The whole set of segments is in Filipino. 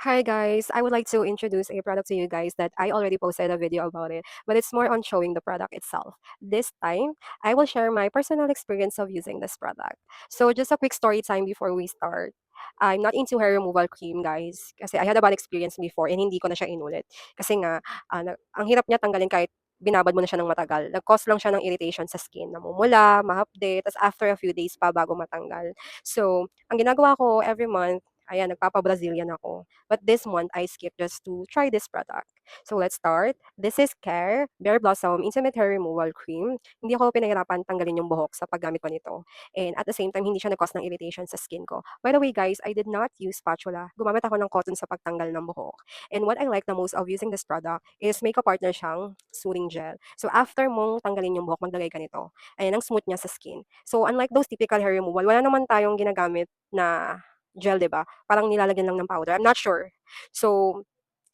Hi guys, I would like to introduce a product to you guys that I already posted a video about it, but it's more on showing the product itself. This time, I will share my personal experience of using this product. So just a quick story time before we start. I'm not into hair removal cream, guys, kasi I had a bad experience before and hindi ko na siya inulit. Kasi nga, ang hirap niya tanggalin kahit binabad mo na siya ng matagal. Nag-cause lang siya ng irritation sa skin, namumula, mahapde, tas after a few days pa bago matanggal. So, ang ginagawa ko every month, ayan, nagpapa-Brazilian ako. But this month, I skipped just to try this product. So let's start. This is Care Bare Blossom Intimate Hair Removal Cream. Hindi ako pinahirapan tanggalin yung buhok sa paggamit ko nito. And at the same time, hindi siya nag-cause ng irritation sa skin ko. By the way, guys, I did not use spatula. Gumamit ako ng cotton sa pagtanggal ng buhok. And what I like the most of using this product is may ka-partner siyang soothing gel. So after mong tanggalin yung buhok, maglagay ka nito. Ayan, ang smooth niya sa skin. So unlike those typical hair removal, wala naman tayong ginagamit na gel, 'di ba? Parang nilalagyan lang ng powder. I'm not sure. So,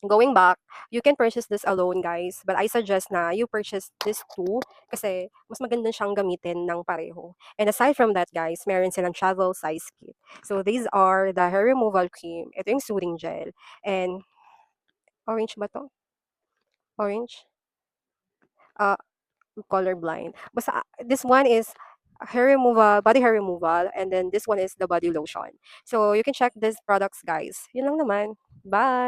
going back, you can purchase this alone, guys. But I suggest na you purchase this too kasi mas maganda siyang gamitin ng pareho. And aside from that, guys, meron silang travel size kit. So, these are the hair removal cream. Ito yung soothing gel. And, orange ba to? Orange? Uh, color blind. Basta, this one is hair removal, body hair removal, and then this one is the body lotion. So, you can check these products, guys. Yun lang naman. Bye!